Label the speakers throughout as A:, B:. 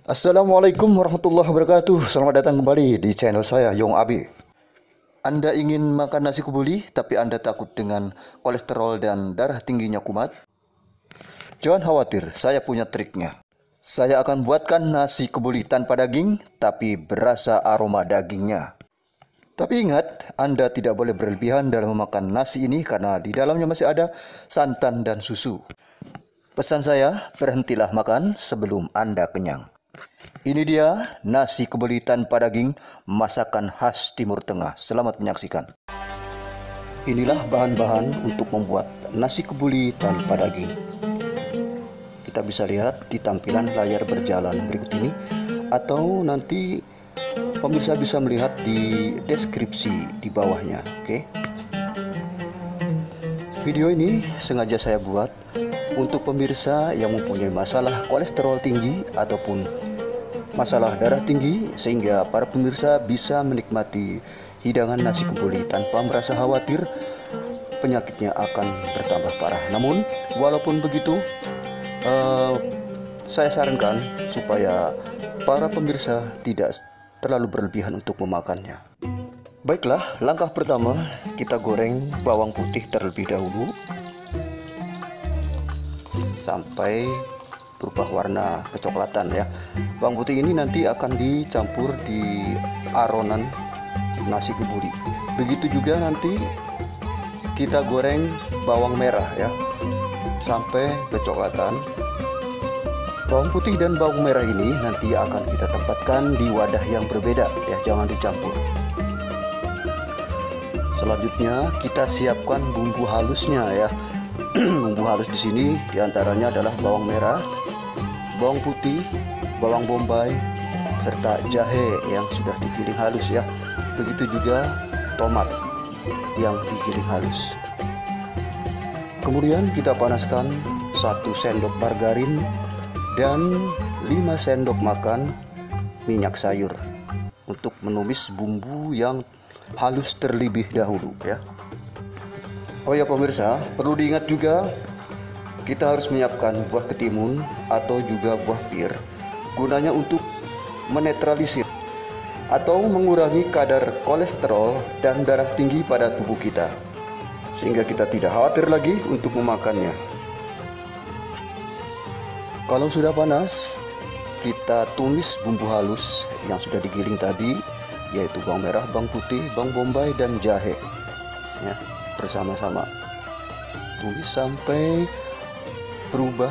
A: Assalamualaikum warahmatullahi wabarakatuh. Selamat datang kembali di channel saya, Yong Abi. Anda ingin makan nasi kebuli, tapi Anda takut dengan kolesterol dan darah tingginya kumat? Jangan khawatir, saya punya triknya. Saya akan buatkan nasi kebuli tanpa daging, tapi berasa aroma dagingnya. Tapi ingat, Anda tidak boleh berlebihan dalam memakan nasi ini karena di dalamnya masih ada santan dan susu. Pesan saya, berhentilah makan sebelum Anda kenyang. Ini dia nasi kebuli tanpa daging, masakan khas Timur Tengah. Selamat menyaksikan. Inilah bahan-bahan untuk membuat nasi kebuli tanpa daging. Kita bisa lihat di tampilan layar berjalan berikut ini, atau nanti pemirsa bisa melihat di deskripsi di bawahnya. Oke. Video ini sengaja saya buat untuk pemirsa yang mempunyai masalah kolesterol tinggi ataupun masalah darah tinggi, sehingga para pemirsa bisa menikmati hidangan nasi kebuli tanpa merasa khawatir penyakitnya akan bertambah parah. Namun walaupun begitu, saya sarankan supaya para pemirsa tidak terlalu berlebihan untuk memakannya. Baiklah, langkah pertama kita goreng bawang putih terlebih dahulu sampai berubah warna kecoklatan ya. Bawang putih ini nanti akan dicampur di aronan nasi kebuli. Begitu juga nanti kita goreng bawang merah ya sampai kecoklatan. Bawang putih dan bawang merah ini nanti akan kita tempatkan di wadah yang berbeda ya, jangan dicampur. Selanjutnya kita siapkan bumbu halusnya ya. Bumbu halus di sini diantaranya adalah bawang merah, bawang putih, bawang bombay, serta jahe yang sudah digiling halus ya. Begitu juga tomat yang digiling halus. Kemudian kita panaskan 1 sendok margarin dan 5 sendok makan minyak sayur untuk menumis bumbu yang halus terlebih dahulu ya. Oh ya pemirsa, perlu diingat juga kita harus menyiapkan buah ketimun atau juga buah pir, gunanya untuk menetralisir atau mengurangi kadar kolesterol dan darah tinggi pada tubuh kita, sehingga kita tidak khawatir lagi untuk memakannya. Kalau sudah panas, kita tumis bumbu halus yang sudah digiling tadi, yaitu bawang merah, bawang putih, bawang bombay, dan jahe ya, bersama-sama. Tumis sampai berubah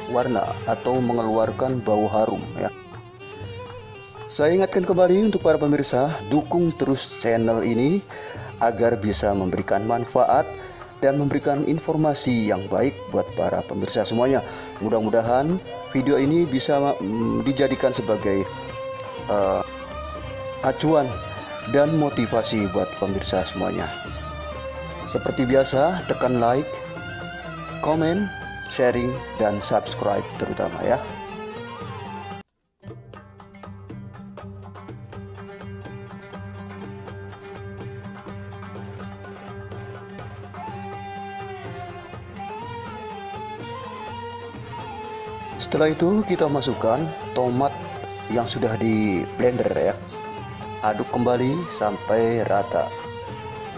A: warna atau mengeluarkan bau harum ya. Saya ingatkan kembali untuk para pemirsa, dukung terus channel ini agar bisa memberikan manfaat dan memberikan informasi yang baik buat para pemirsa semuanya. Mudah-mudahan video ini bisa dijadikan sebagai acuan dan motivasi buat pemirsa semuanya. Seperti biasa, tekan like, komen, sharing, dan subscribe terutama ya. Setelah itu kita masukkan tomat yang sudah di blender ya. Aduk kembali sampai rata.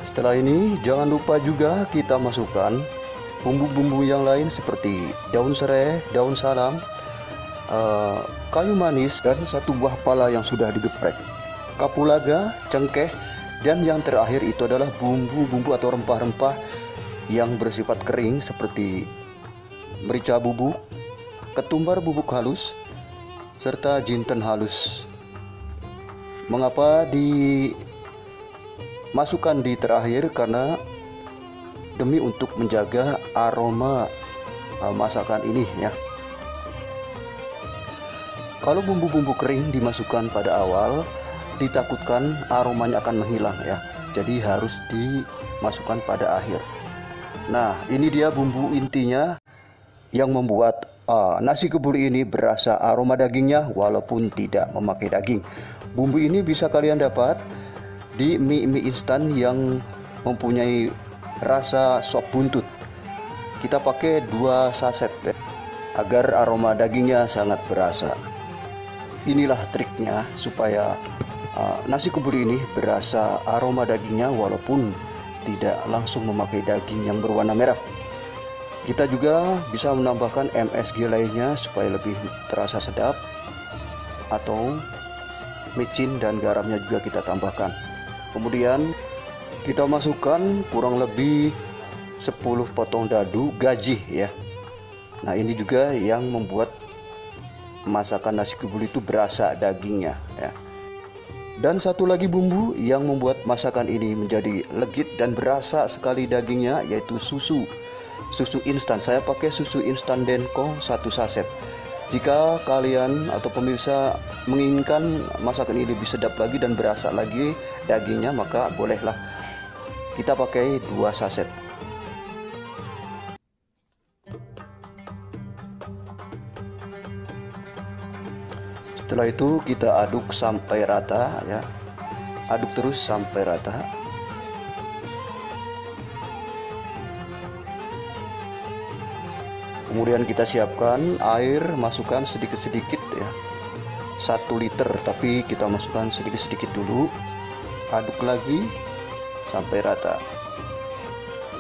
A: Setelah ini jangan lupa juga kita masukkan bumbu-bumbu yang lain seperti daun serai, daun salam, kayu manis, dan 1 buah pala yang sudah digeprek, kapulaga, cengkeh, dan yang terakhir itu adalah bumbu-bumbu atau rempah-rempah yang bersifat kering seperti merica bubuk, ketumbar bubuk halus, serta jinten halus. Mengapa dimasukkan di terakhir? Karena demi untuk menjaga aroma masakan ini ya. Kalau bumbu-bumbu kering dimasukkan pada awal, ditakutkan aromanya akan menghilang ya. Jadi harus dimasukkan pada akhir. Nah, ini dia bumbu intinya yang membuat nasi kebuli ini berasa aroma dagingnya walaupun tidak memakai daging. Bumbu ini bisa kalian dapat di mie instan yang mempunyai rasa sop buntut. Kita pakai 2 saset agar aroma dagingnya sangat berasa. inilah triknya supaya nasi kebuli ini berasa aroma dagingnya walaupun tidak langsung memakai daging yang berwarna merah. Kita juga bisa menambahkan MSG lainnya supaya lebih terasa sedap, atau micin dan garamnya juga kita tambahkan. Kemudian kita masukkan kurang lebih 10 potong dadu gaji ya. Nah, ini juga yang membuat masakan nasi kebuli itu berasa dagingnya ya. Dan satu lagi bumbu yang membuat masakan ini menjadi legit dan berasa sekali dagingnya, yaitu susu instan. Saya pakai susu instan Denko 1 saset. Jika kalian atau pemirsa menginginkan masakan ini lebih sedap lagi dan berasa lagi dagingnya, maka bolehlah kita pakai 2 saset. Setelah itu kita aduk sampai rata ya. Aduk terus sampai rata. Kemudian kita siapkan air, masukkan sedikit-sedikit ya. 1 liter, tapi kita masukkan sedikit-sedikit dulu. Aduk lagi sampai rata.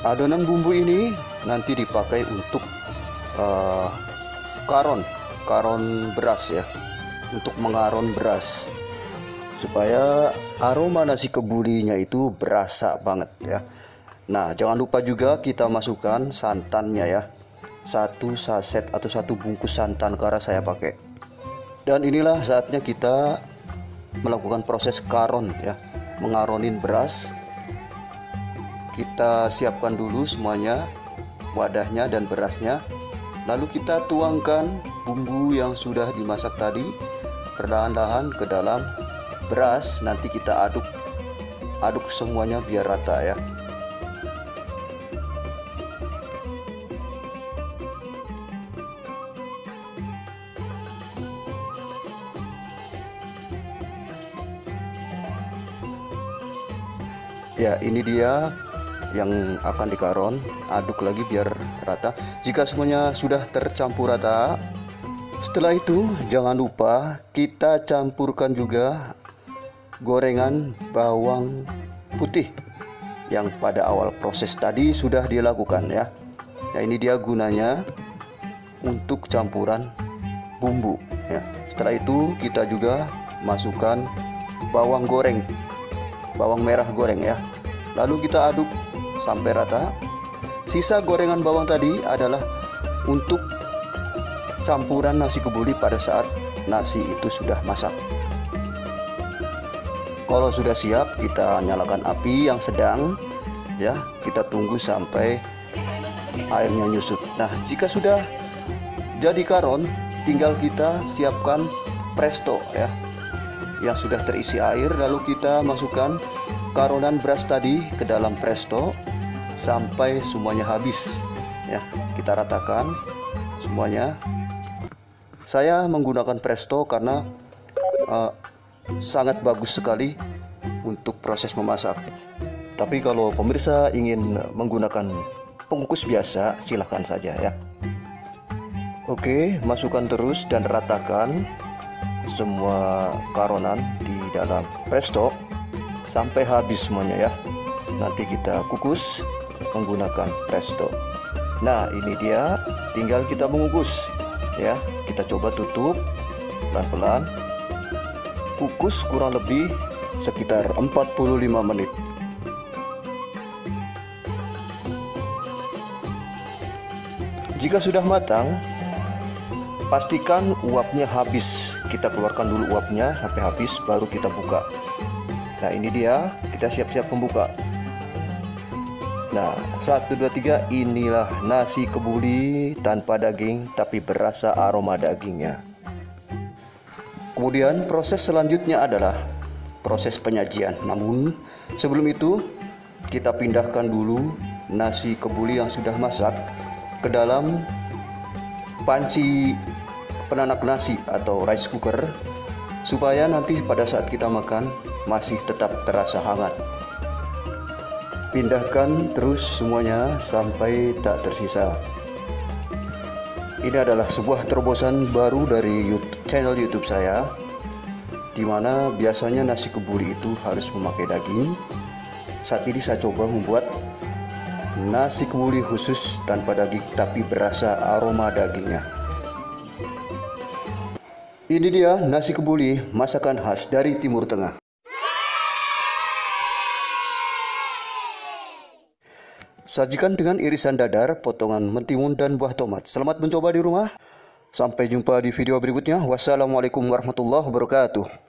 A: Adonan bumbu ini nanti dipakai untuk karon beras ya, untuk mengaron beras supaya aroma nasi kebulinya itu berasa banget ya. Nah, jangan lupa juga kita masukkan santannya ya. 1 saset atau 1 bungkus santan kara saya pakai. Dan inilah saatnya kita melakukan proses karon ya, mengaronin beras. Kita siapkan dulu semuanya, wadahnya dan berasnya. Lalu kita tuangkan bumbu yang sudah dimasak tadi perlahan-lahan ke dalam beras. Nanti kita aduk semuanya biar rata ya. Ya, ini dia yang akan dikaron. Aduk lagi biar rata. Jika semuanya sudah tercampur rata, setelah itu jangan lupa kita campurkan juga gorengan bawang putih yang pada awal proses tadi sudah dilakukan ya. Nah, ini dia gunanya untuk campuran bumbu ya. Setelah itu kita juga masukkan bawang merah goreng ya. Lalu kita aduk sampai rata. Sisa gorengan bawang tadi adalah untuk campuran nasi kebuli pada saat nasi itu sudah masak. Kalau sudah siap, kita nyalakan api yang sedang ya. Kita tunggu sampai airnya nyusut. Nah, jika sudah jadi karon, tinggal kita siapkan presto ya, yang sudah terisi air. Lalu kita masukkan karonan beras tadi ke dalam presto sampai semuanya habis ya. Kita ratakan semuanya. Saya menggunakan presto karena sangat bagus sekali untuk proses memasak. Tapi kalau pemirsa ingin menggunakan pengukus biasa, silahkan saja ya. Oke, masukkan terus dan ratakan semua karonan di dalam presto sampai habis semuanya ya. Nanti kita kukus menggunakan presto. Nah, ini dia, tinggal kita mengukus ya. Kita coba tutup pelan-pelan. Kukus kurang lebih sekitar 45 menit. Jika sudah matang, pastikan uapnya habis. Kita keluarkan dulu uapnya sampai habis, baru kita buka. Nah, ini dia, kita siap-siap membuka. Nah, 1, 2, 3, inilah nasi kebuli tanpa daging tapi berasa aroma dagingnya. Kemudian proses selanjutnya adalah proses penyajian. Namun sebelum itu kita pindahkan dulu nasi kebuli yang sudah masak ke dalam panci penanak nasi atau rice cooker, supaya nanti pada saat kita makan masih tetap terasa hangat. Pindahkan terus semuanya sampai tak tersisa. Ini adalah sebuah terobosan baru dari channel YouTube saya. dimana biasanya nasi kebuli itu harus memakai daging. Saat ini saya coba membuat nasi kebuli khusus tanpa daging tapi berasa aroma dagingnya. Ini dia nasi kebuli, masakan khas dari Timur Tengah. Sajikan dengan irisan dadar, potongan mentimun dan buah tomat. Selamat mencoba di rumah. Sampai jumpa di video berikutnya. Wassalamualaikum warahmatullahi wabarakatuh.